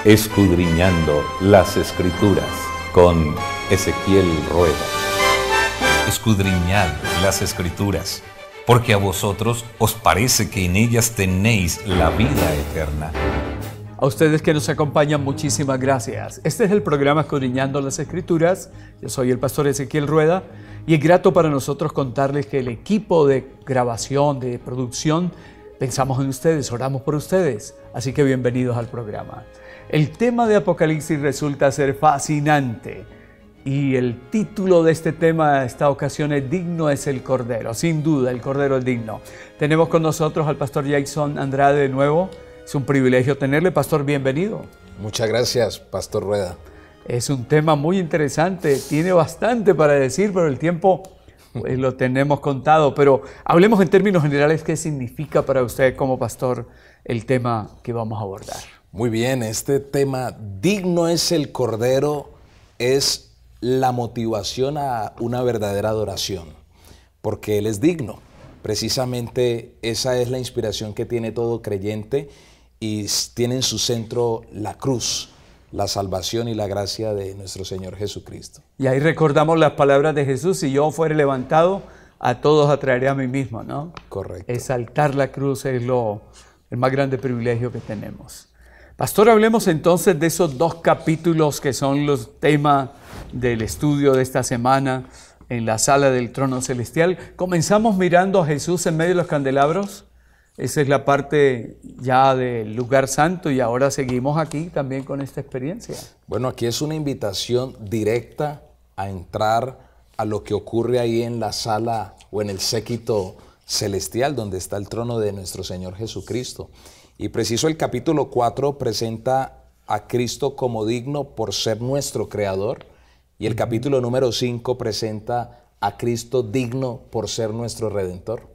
Escudriñando las Escrituras con Ezequiel Rueda. Escudriñad las Escrituras, porque a vosotros os parece que en ellas tenéis la vida eterna. A ustedes que nos acompañan, muchísimas gracias. Este es el programa Escudriñando las Escrituras. Yo soy el pastor Ezequiel Rueda y es grato para nosotros contarles que el equipo de grabación, de producción, pensamos en ustedes, oramos por ustedes. Así que bienvenidos al programa. El tema de Apocalipsis resulta ser fascinante y el título de este tema, esta ocasión, es Digno es el Cordero. Sin duda, el Cordero es digno. Tenemos con nosotros al pastor Jason Andrade de nuevo. Es un privilegio tenerle. Pastor, bienvenido. Muchas gracias, pastor Rueda. Es un tema muy interesante, tiene bastante para decir, pero el tiempo lo tenemos contado. Pero hablemos en términos generales, ¿qué significa para usted como pastor el tema que vamos a abordar? Muy bien, este tema, digno es el Cordero, es la motivación a una verdadera adoración, porque Él es digno. Precisamente esa es la inspiración que tiene todo creyente y tiene en su centro la cruz, la salvación y la gracia de nuestro Señor Jesucristo. Y ahí recordamos las palabras de Jesús: si yo fuere levantado, a todos atraeré a mí mismo, ¿no? Correcto. Exaltar la cruz es el más grande privilegio que tenemos. Pastor, hablemos entonces de esos dos capítulos que son los temas del estudio de esta semana en la sala del trono celestial. Comenzamos mirando a Jesús en medio de los candelabros. Esa es la parte ya del lugar santo y ahora seguimos aquí también con esta experiencia. Bueno, aquí es una invitación directa a entrar a lo que ocurre ahí en la sala o en el séquito celestial donde está el trono de nuestro Señor Jesucristo. Y preciso el capítulo 4 presenta a Cristo como digno por ser nuestro creador, y el capítulo número 5 presenta a Cristo digno por ser nuestro redentor.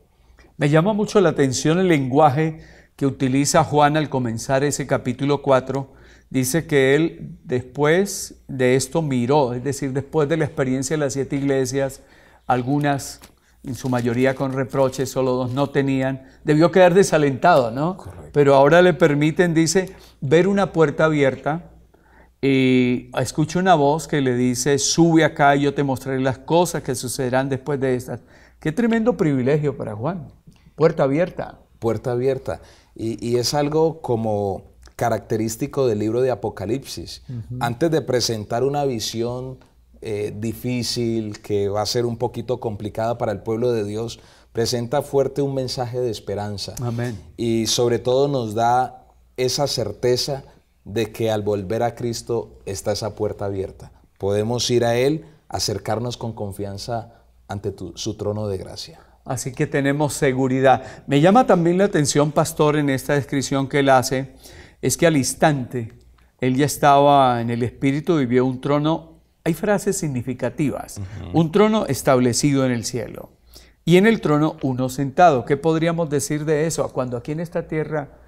Me llama mucho la atención el lenguaje que utiliza Juan al comenzar ese capítulo 4. Dice que él después de esto miró, es decir, después de la experiencia de las 7 iglesias, algunas en su mayoría con reproches, solo 2 no tenían, debió quedar desalentado, ¿no? Correcto. Pero ahora le permiten, dice, ver una puerta abierta y escucha una voz que le dice: sube acá y yo te mostraré las cosas que sucederán después de estas. Qué tremendo privilegio para Juan. Puerta abierta. Puerta abierta. Y es algo como característico del libro de Apocalipsis. Antes de presentar una visión difícil, que va a ser un poquito complicada para el pueblo de Dios, presenta fuerte un mensaje de esperanza. Amén. Y sobre todo nos da esa certeza de que al volver a Cristo está esa puerta abierta. Podemos ir a Él, acercarnos con confianza ante su trono de gracia. Así que tenemos seguridad. Me llama también la atención, pastor, en esta descripción que él hace, es que al instante él ya estaba en el Espíritu y vio un trono. Hay frases significativas. Un trono establecido en el cielo. Y en el trono uno sentado. ¿Qué podríamos decir de eso? Cuando aquí en esta tierra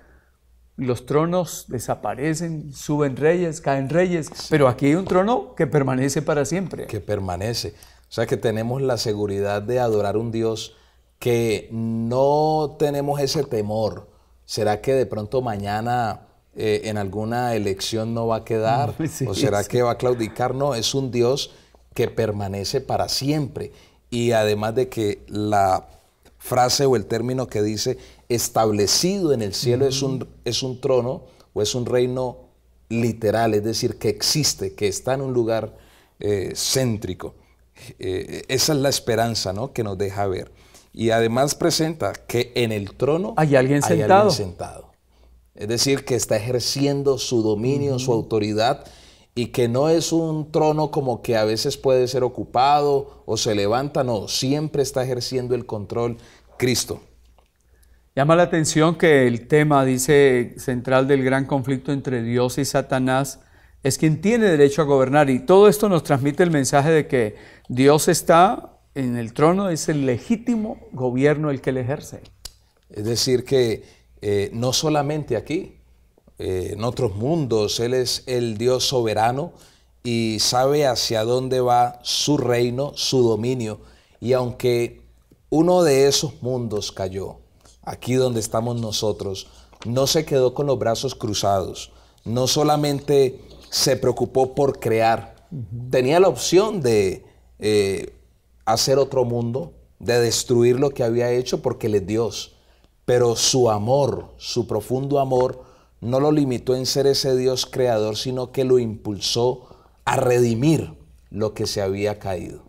los tronos desaparecen, suben reyes, caen reyes, pero aquí hay un trono que permanece para siempre. Que permanece. O sea que tenemos la seguridad de adorar un Dios que no tenemos ese temor. ¿Será que de pronto mañana en alguna elección no va a quedar? Sí, ¿O será sí. que va a claudicar? No, es un Dios que permanece para siempre. Y además de que la frase o el término que dice establecido en el cielo es un trono o es un reino literal, es decir, que existe, que está en un lugar céntrico. Esa es la esperanza, ¿no?, que nos deja ver. Y además presenta que en el trono hay alguien sentado. Es decir, que está ejerciendo su dominio, su autoridad, y que no es un trono como que a veces puede ser ocupado o se levanta, no, siempre está ejerciendo el control Cristo. Llama la atención que el tema, dice, central del gran conflicto entre Dios y Satanás es quien tiene derecho a gobernar, y todo esto nos transmite el mensaje de que Dios está en el trono, es el legítimo gobierno el que le ejerce. Es decir que no solamente aquí, en otros mundos, Él es el Dios soberano y sabe hacia dónde va su reino, su dominio. Y aunque uno de esos mundos cayó, aquí donde estamos nosotros, no se quedó con los brazos cruzados, no solamente se preocupó por crear, tenía la opción de hacer otro mundo, de destruir lo que había hecho porque él es Dios. Pero su amor, su profundo amor, no lo limitó en ser ese Dios creador, sino que lo impulsó a redimir lo que se había caído.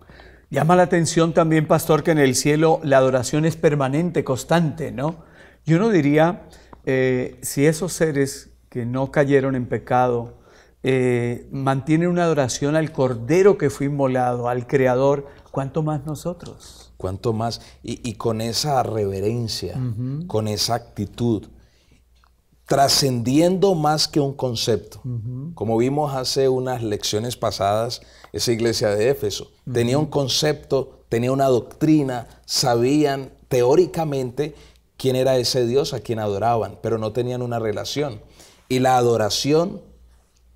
Llama la atención también, pastor, que en el cielo la adoración es permanente, constante, ¿no? Y uno diría, si esos seres que no cayeron en pecado mantienen una adoración al Cordero que fue inmolado, al Creador, ¿cuánto más nosotros? ¿Cuánto más? Y con esa reverencia, con esa actitud, trascendiendo más que un concepto. Como vimos hace unas lecciones pasadas, esa iglesia de Éfeso tenía un concepto, tenía una doctrina, sabían teóricamente quién era ese Dios a quien adoraban, pero no tenían una relación. Y la adoración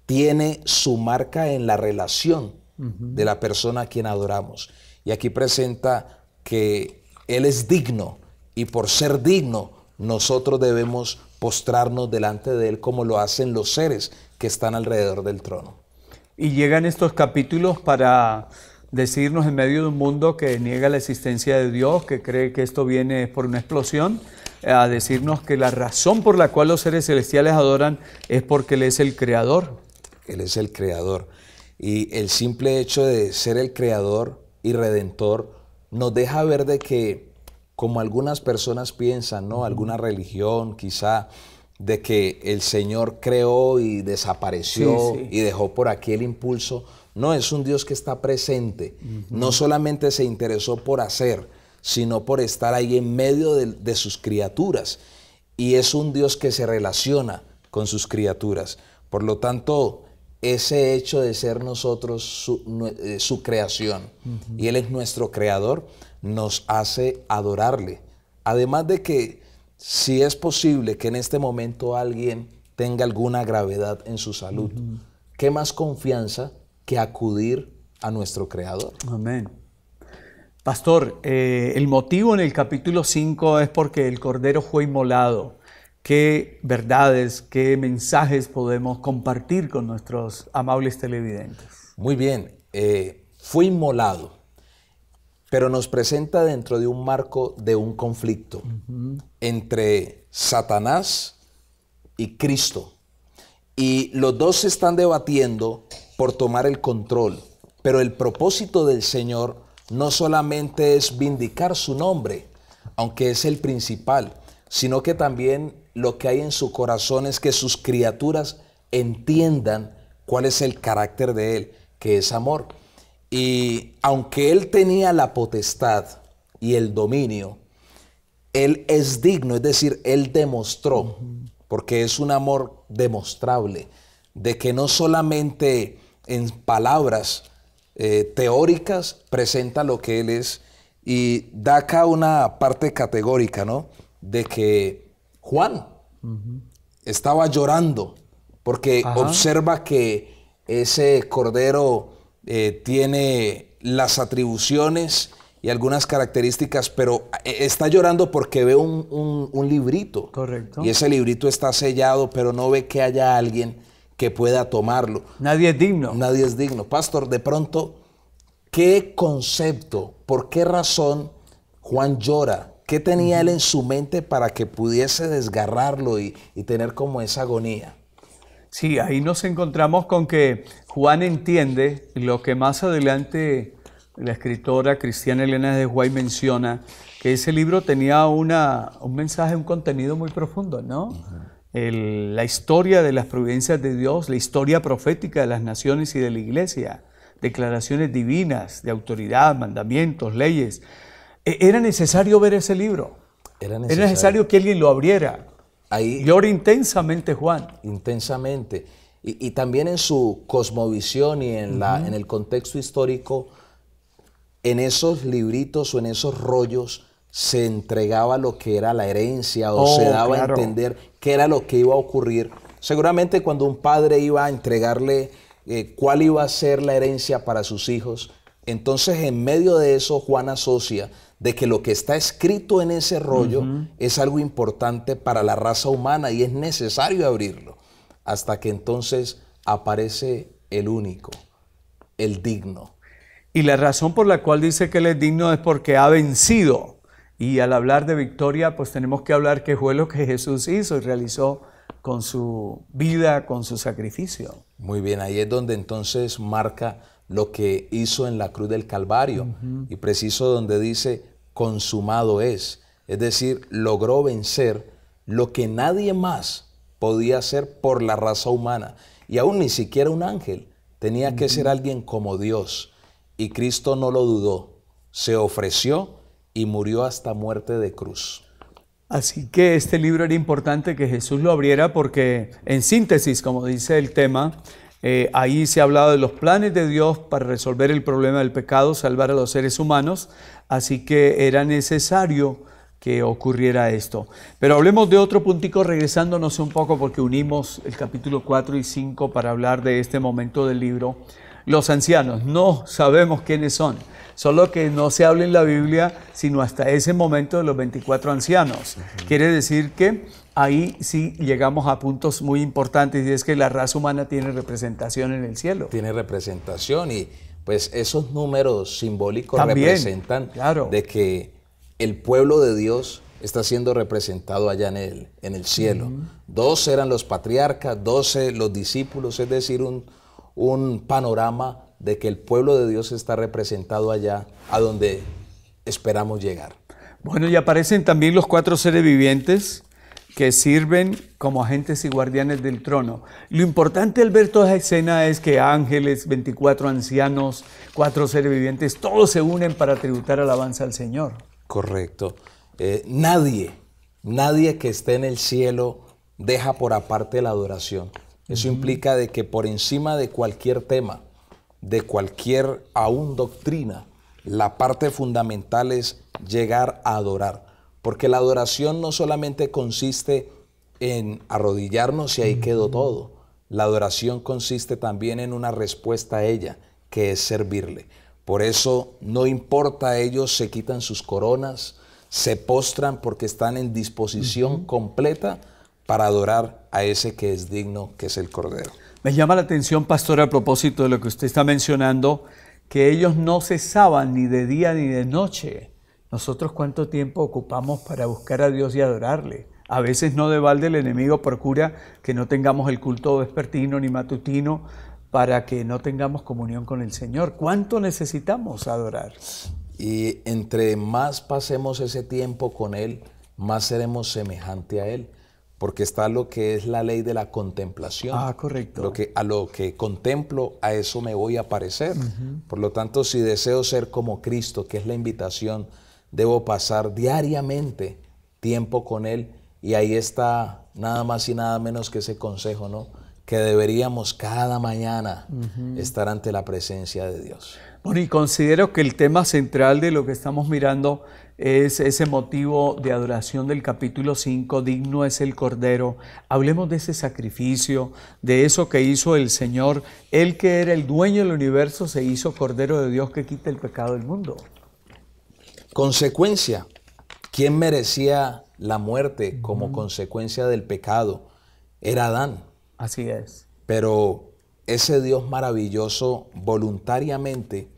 tiene su marca en la relación de la persona a quien adoramos. Y aquí presenta que Él es digno, y por ser digno, nosotros debemos postrarnos delante de Él como lo hacen los seres que están alrededor del trono. Y llegan estos capítulos para decirnos, en medio de un mundo que niega la existencia de Dios, que cree que esto viene por una explosión, a decirnos que la razón por la cual los seres celestiales adoran es porque Él es el Creador. Él es el Creador. Y el simple hecho de ser el Creador y Redentor nos deja ver de que, como algunas personas piensan, ¿no? Alguna religión quizá, de que el Señor creó y desapareció y dejó por aquí el impulso. No, es un Dios que está presente. No solamente se interesó por hacer, sino por estar ahí en medio de sus criaturas. Y es un Dios que se relaciona con sus criaturas. Por lo tanto, ese hecho de ser nosotros su creación, y Él es nuestro creador, nos hace adorarle. Además de que, si es posible que en este momento alguien tenga alguna gravedad en su salud, ¿qué más confianza que acudir a nuestro Creador? Amén. Pastor, el motivo en el capítulo 5 es porque el Cordero fue inmolado. ¿Qué verdades, qué mensajes podemos compartir con nuestros amables televidentes? Muy bien, fue inmolado, pero nos presenta dentro de un marco de un conflicto entre Satanás y Cristo. Y los dos se están debatiendo por tomar el control, pero el propósito del Señor no solamente es vindicar su nombre, aunque es el principal, sino que también lo que hay en su corazón es que sus criaturas entiendan cuál es el carácter de Él, que es amor. Y aunque Él tenía la potestad y el dominio, Él es digno, es decir, Él demostró, porque es un amor demostrable, de que no solamente en palabras teóricas presenta lo que Él es, y da acá una parte categórica, ¿no? De que Juan estaba llorando porque observa que ese cordero tiene las atribuciones y algunas características, pero está llorando porque ve un librito. Correcto. Y ese librito está sellado, pero no ve que haya alguien que pueda tomarlo. Nadie es digno. Nadie es digno. Pastor, de pronto, ¿qué concepto, por qué razón Juan llora? ¿Qué tenía él en su mente para que pudiese desgarrarlo y tener como esa agonía? Sí, ahí nos encontramos con que Juan entiende lo que más adelante la escritora cristiana Elena de White menciona, que ese libro tenía un mensaje, un contenido muy profundo, ¿no? La historia de las providencias de Dios, la historia profética de las naciones y de la iglesia, declaraciones divinas de autoridad, mandamientos, leyes. Era necesario ver ese libro. Era necesario que alguien lo abriera. Ahí llora intensamente Juan. Intensamente. Y también en su cosmovisión y en el contexto histórico, en esos libritos o en esos rollos se entregaba lo que era la herencia o se daba a entender qué era lo que iba a ocurrir. Seguramente cuando un padre iba a entregarle cuál iba a ser la herencia para sus hijos, entonces en medio de eso Juan asocia de que lo que está escrito en ese rollo es algo importante para la raza humana y es necesario abrirlo. hasta que entonces aparece el único, el digno. Y la razón por la cual dice que Él es digno es porque ha vencido. Y al hablar de victoria, pues tenemos que hablar que fue lo que Jesús hizo y realizó con su vida, con su sacrificio. Muy bien, ahí es donde entonces marca lo que hizo en la cruz del Calvario. Y preciso donde dice, consumado es. Es decir, logró vencer lo que nadie más podía hacer por la raza humana. Y aún ni siquiera un ángel. Tenía que ser alguien como Dios. Y Cristo no lo dudó. Se ofreció y murió hasta muerte de cruz. Así que este libro era importante que Jesús lo abriera porque, en síntesis, como dice el tema, ahí se ha hablado de los planes de Dios para resolver el problema del pecado, salvar a los seres humanos. Así que era necesario que ocurriera esto. Pero hablemos de otro puntico, regresándonos un poco, porque unimos el capítulo 4 y 5 para hablar de este momento del libro. Los ancianos, no sabemos quiénes son, solo que no se habla en la Biblia sino hasta ese momento de los 24 ancianos. Quiere decir que ahí sí llegamos a puntos muy importantes, y es que la raza humana tiene representación en el cielo. Tiene representación, y pues esos números simbólicos también representan, claro, de que el pueblo de Dios está siendo representado allá en el cielo. 12 eran los patriarcas, 12 los discípulos, es decir, un panorama de que el pueblo de Dios está representado allá, a donde esperamos llegar. Bueno, y aparecen también los 4 seres vivientes que sirven como agentes y guardianes del trono. Lo importante al ver toda esa escena es que ángeles, 24 ancianos, 4 seres vivientes, todos se unen para tributar alabanza al Señor. Correcto. Nadie que esté en el cielo deja por aparte la adoración. Eso implica de que por encima de cualquier tema, de cualquier aún doctrina, la parte fundamental es llegar a adorar. Porque la adoración no solamente consiste en arrodillarnos y ahí quedó todo. La adoración consiste también en una respuesta a ella, que es servirle. Por eso no importa, ellos se quitan sus coronas, se postran porque están en disposición completa para adorar a ese que es digno, que es el Cordero. Me llama la atención, pastor, a propósito de lo que usted está mencionando, que ellos no cesaban ni de día ni de noche. Nosotros, ¿cuánto tiempo ocupamos para buscar a Dios y adorarle? A veces no de balde el enemigo procura que no tengamos el culto vespertino ni matutino para que no tengamos comunión con el Señor. ¿Cuánto necesitamos adorar? Y entre más pasemos ese tiempo con Él, más seremos semejante a Él. Porque está lo que es la ley de la contemplación. Ah, correcto. A lo que contemplo, a eso me voy a parecer. Por lo tanto, si deseo ser como Cristo, que es la invitación, debo pasar diariamente tiempo con Él. Y ahí está nada más y nada menos que ese consejo, ¿no? Que deberíamos cada mañana estar ante la presencia de Dios. Bueno, y considero que el tema central de lo que estamos mirando es ese motivo de adoración del capítulo 5, digno es el Cordero. Hablemos de ese sacrificio, de eso que hizo el Señor. Él, que era el dueño del universo, se hizo Cordero de Dios que quita el pecado del mundo. Consecuencia, ¿quién merecía la muerte como consecuencia del pecado? Era Adán. Así es. Pero ese Dios maravilloso voluntariamente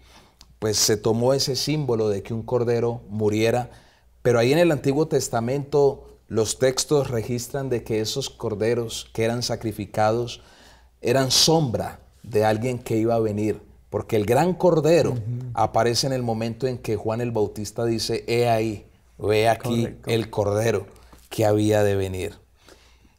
pues se tomó ese símbolo de que un cordero muriera, pero ahí en el Antiguo Testamento los textos registran de que esos corderos que eran sacrificados eran sombra de alguien que iba a venir, porque el gran cordero aparece en el momento en que Juan el Bautista dice, he ahí, ve aquí el cordero que había de venir.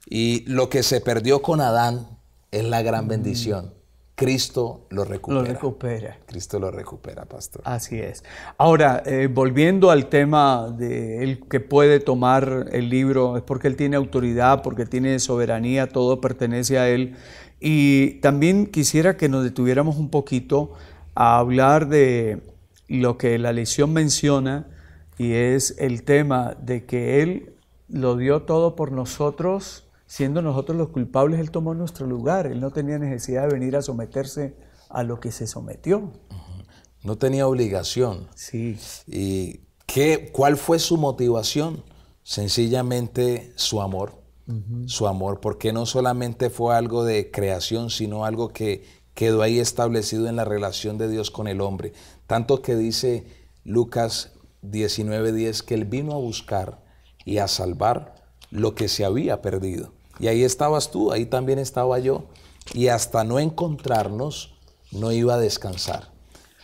Y lo que se perdió con Adán es la gran bendición. Cristo lo recupera. Cristo lo recupera, pastor. Así es. Ahora, volviendo al tema de él que puede tomar el libro, es porque él tiene autoridad, porque tiene soberanía, todo pertenece a él. Y también quisiera que nos detuviéramos un poquito a hablar de lo que la lección menciona, y es el tema de que él lo dio todo por nosotros. Siendo nosotros los culpables, Él tomó nuestro lugar. Él no tenía necesidad de venir a someterse a lo que se sometió. No tenía obligación. Sí. ¿Y cuál fue su motivación? Sencillamente su amor. su amor, porque no solamente fue algo de creación, sino algo que quedó ahí establecido en la relación de Dios con el hombre. Tanto que dice Lucas 19:10 que Él vino a buscar y a salvar lo que se había perdido. Y ahí estabas tú, ahí también estaba yo, y hasta no encontrarnos no iba a descansar.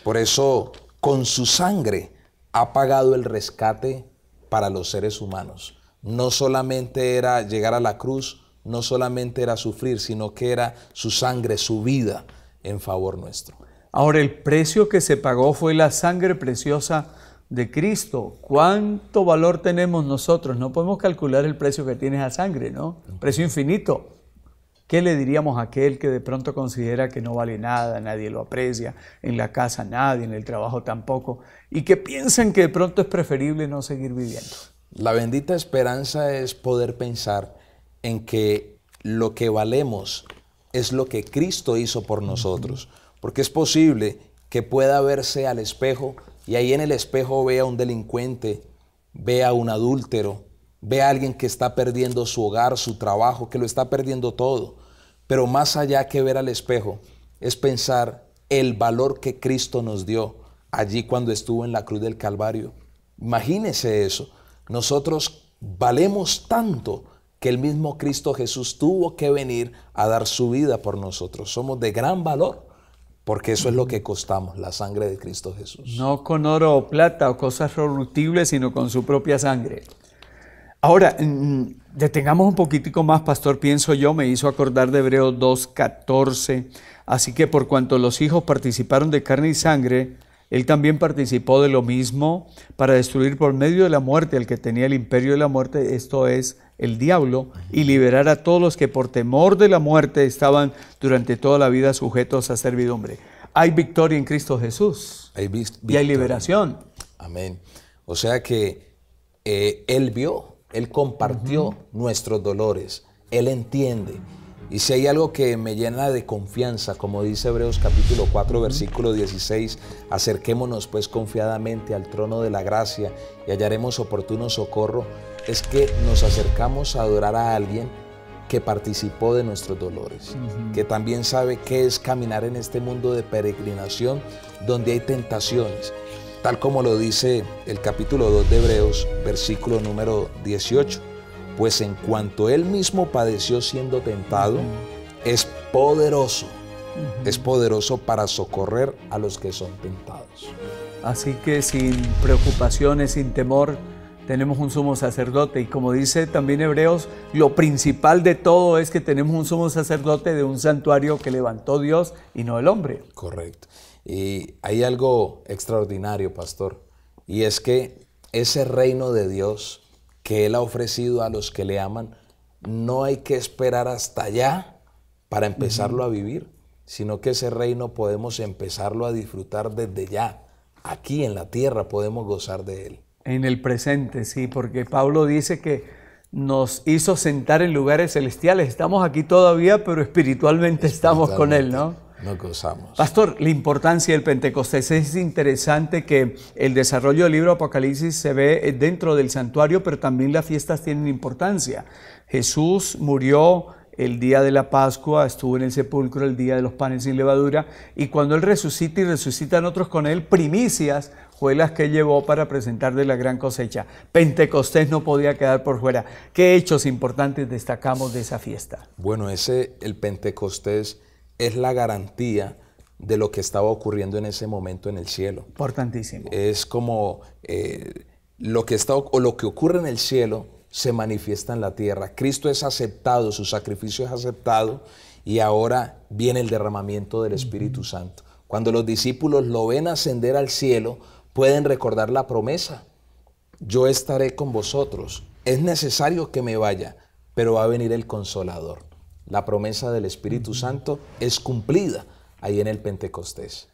Por eso, con su sangre ha pagado el rescate para los seres humanos. No solamente era llegar a la cruz, no solamente era sufrir, sino que era su sangre, su vida en favor nuestro. Ahora, el precio que se pagó fue la sangre preciosa de Cristo. ¿Cuánto valor tenemos nosotros? No podemos calcular el precio que tiene esa sangre, ¿no? Precio infinito. ¿Qué le diríamos a aquel que de pronto considera que no vale nada, nadie lo aprecia, en la casa nadie, en el trabajo tampoco, y que piensan que de pronto es preferible no seguir viviendo? La bendita esperanza es poder pensar en que lo que valemos es lo que Cristo hizo por nosotros, porque es posible que pueda verse al espejo y ahí en el espejo vea a un delincuente, vea a un adúltero, vea a alguien que está perdiendo su hogar, su trabajo, que lo está perdiendo todo. Pero más allá que ver al espejo, es pensar el valor que Cristo nos dio allí cuando estuvo en la cruz del Calvario. Imagínese eso. Nosotros valemos tanto que el mismo Cristo Jesús tuvo que venir a dar su vida por nosotros. Somos de gran valor, porque eso es lo que costamos, la sangre de Cristo Jesús. No con oro o plata o cosas corruptibles, sino con su propia sangre. Ahora, detengamos un poquitico más, pastor, pienso yo, me hizo acordar de Hebreos 2:14. Así que por cuanto los hijos participaron de carne y sangre, Él también participó de lo mismo para destruir por medio de la muerte al que tenía el imperio de la muerte, esto es, el diablo, y liberar a todos los que por temor de la muerte estaban durante toda la vida sujetos a servidumbre. Hay victoria en Cristo Jesús y hay liberación. Amén. O sea que Él vio, Él compartió nuestros dolores, Él entiende. Y si hay algo que me llena de confianza, como dice Hebreos capítulo 4, versículo 16, acerquémonos pues confiadamente al trono de la gracia y hallaremos oportuno socorro, es que nos acercamos a adorar a alguien que participó de nuestros dolores, que también sabe qué es caminar en este mundo de peregrinación donde hay tentaciones, tal como lo dice el capítulo 2 de Hebreos, versículo número 18. Pues en cuanto Él mismo padeció siendo tentado, es poderoso para socorrer a los que son tentados. Así que sin preocupaciones, sin temor, tenemos un sumo sacerdote. Y como dice también Hebreos, lo principal de todo es que tenemos un sumo sacerdote de un santuario que levantó Dios y no el hombre. Correcto. Y hay algo extraordinario, pastor, y es que ese reino de Dios que Él ha ofrecido a los que le aman, no hay que esperar hasta allá para empezarlo a vivir, sino que ese reino podemos empezarlo a disfrutar desde ya. Aquí en la tierra podemos gozar de Él. En el presente, sí, porque Pablo dice que nos hizo sentar en lugares celestiales. Estamos aquí todavía, pero espiritualmente estamos con Él, ¿no? Nos gozamos. Pastor, la importancia del Pentecostés. Es interesante que el desarrollo del libro Apocalipsis se ve dentro del santuario, pero también las fiestas tienen importancia. Jesús murió el día de la Pascua, estuvo en el sepulcro el día de los panes sin levadura, y cuando Él resucita y resucitan otros con Él, primicias fue las que llevó para presentar de la gran cosecha. Pentecostés no podía quedar por fuera. ¿Qué hechos importantes destacamos de esa fiesta? Bueno, el Pentecostés es la garantía de lo que estaba ocurriendo en ese momento en el cielo. Importantísimo. Es como lo que ocurre en el cielo se manifiesta en la tierra. Cristo es aceptado, su sacrificio es aceptado y ahora viene el derramamiento del Espíritu Santo. Cuando los discípulos lo ven ascender al cielo, pueden recordar la promesa. Yo estaré con vosotros. Es necesario que me vaya, pero va a venir el Consolador. La promesa del Espíritu Santo es cumplida ahí en el Pentecostés.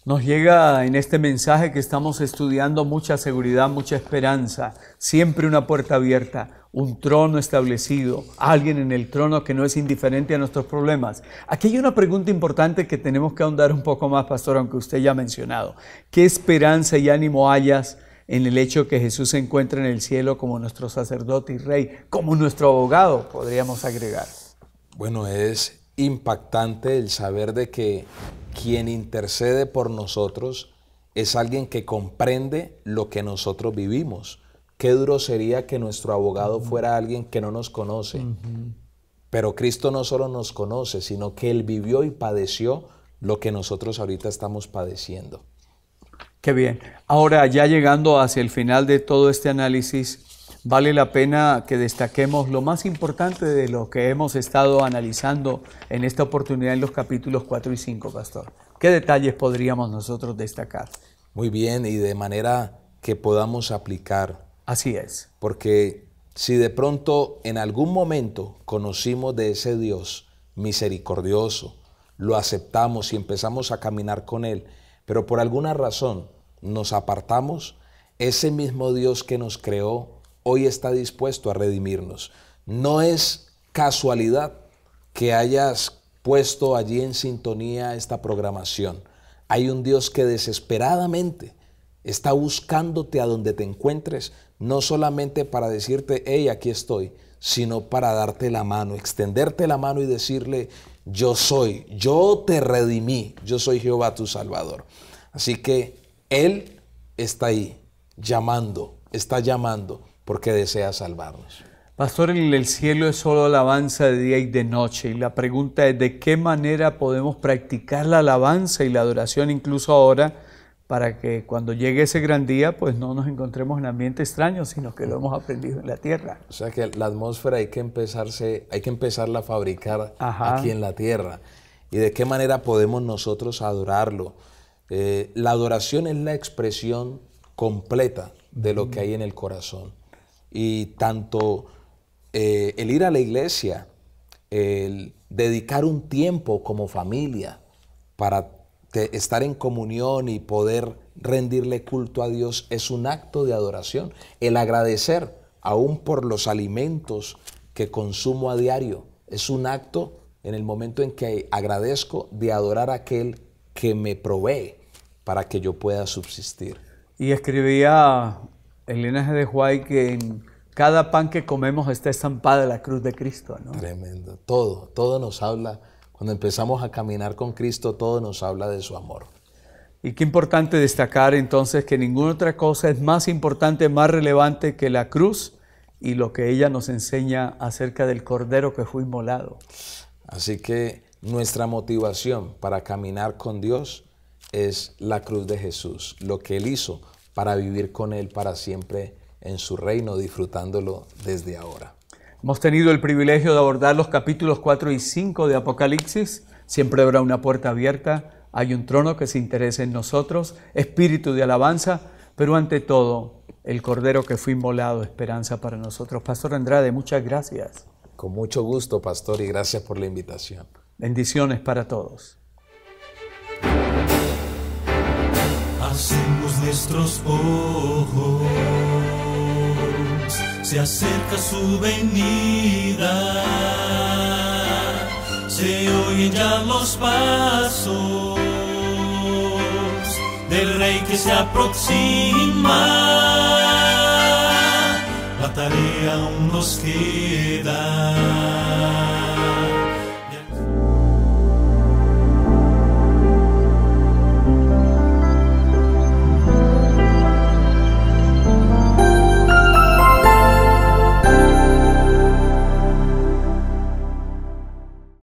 Nos llega en este mensaje que estamos estudiando mucha seguridad, mucha esperanza, siempre una puerta abierta, un trono establecido, alguien en el trono que no es indiferente a nuestros problemas. Aquí hay una pregunta importante que tenemos que ahondar un poco más, pastor, aunque usted ya ha mencionado. ¿Qué esperanza y ánimo hayas en el hecho que Jesús se encuentra en el cielo como nuestro sacerdote y rey, como nuestro abogado, podríamos agregar. Bueno, es impactante el saber de que quien intercede por nosotros es alguien que comprende lo que nosotros vivimos. Qué duro sería que nuestro abogado fuera alguien que no nos conoce. Pero Cristo no solo nos conoce, sino que Él vivió y padeció lo que nosotros ahorita estamos padeciendo. Qué bien. Ahora, ya llegando hacia el final de todo este análisis, vale la pena que destaquemos lo más importante de lo que hemos estado analizando en esta oportunidad en los capítulos 4 y 5, Pastor. ¿Qué detalles podríamos nosotros destacar? Muy bien, y de manera que podamos aplicar. Así es. Porque si de pronto en algún momento conocimos de ese Dios misericordioso, lo aceptamos y empezamos a caminar con Él, pero por alguna razón nos apartamos, ese mismo Dios que nos creó hoy está dispuesto a redimirnos. No es casualidad que hayas puesto allí en sintonía esta programación. Hay un Dios que desesperadamente está buscándote a donde te encuentres, no solamente para decirte, hey, aquí estoy, sino para darte la mano, extenderte la mano y decirle, yo soy, yo te redimí, yo soy Jehová tu Salvador. Así que Él está ahí, está llamando, porque desea salvarnos. Pastor, el cielo es solo alabanza de día y de noche, y la pregunta es, ¿de qué manera podemos practicar la alabanza y la adoración incluso ahora, para que cuando llegue ese gran día, pues no nos encontremos en ambiente extraño, sino que lo hemos aprendido en la tierra? O sea que la atmósfera hay que empezarla a fabricar aquí en la tierra. ¿Y de qué manera podemos nosotros adorarlo? La adoración es la expresión completa de lo que hay en el corazón. Y tanto el ir a la iglesia, el dedicar un tiempo como familia para estar en comunión y poder rendirle culto a Dios es un acto de adoración. El agradecer aún por los alimentos que consumo a diario es un acto en el momento en que agradezco de adorar a aquel que me provee para que yo pueda subsistir. Y escribía Elena G. de White que en cada pan que comemos está estampada la cruz de Cristo, ¿no? Tremendo. Todo nos habla. Cuando empezamos a caminar con Cristo, todo nos habla de su amor. Y qué importante destacar entonces que ninguna otra cosa es más importante, más relevante que la cruz y lo que ella nos enseña acerca del Cordero que fue inmolado. Así que nuestra motivación para caminar con Dios es la cruz de Jesús, lo que Él hizo para vivir con Él para siempre en su reino, disfrutándolo desde ahora. Hemos tenido el privilegio de abordar los capítulos 4 y 5 de Apocalipsis. Siempre habrá una puerta abierta, hay un trono que se interesa en nosotros, espíritu de alabanza, pero ante todo, el Cordero que fue inmolado, esperanza para nosotros. Pastor Andrade, muchas gracias. Con mucho gusto, Pastor, y gracias por la invitación. Bendiciones para todos. Hacemos nuestros ojos, se acerca su venida, se oyen ya los pasos del Rey que se aproxima. La tarea aún nos queda.